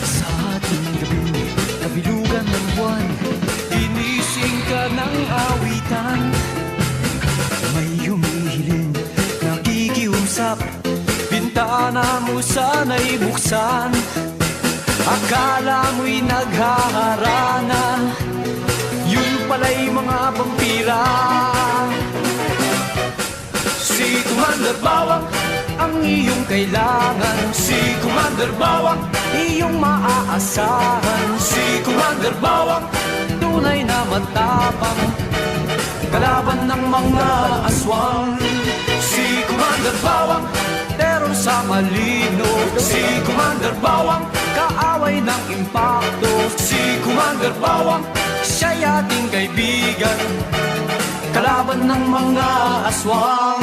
Sa ating gabing kabilugan ng buwan, ginising ka ng awitan. May humihiling, nakikiusap, bintana mo sana'y buksan. Akala mo'y naghaharana, yun pala'y mga vampira. Si Commander Bawang ang iyong kailangan, si Commander Bawang iyong maaasahan. Si Commander Bawang tunay na matapang, kalaban ng mga aswang. Si Commander Bawang teror sa malino, si Commander Bawang kaaway ng impakto. Si Commander Bawang siya'y ating kaibigan, kalaban ng mga aswang.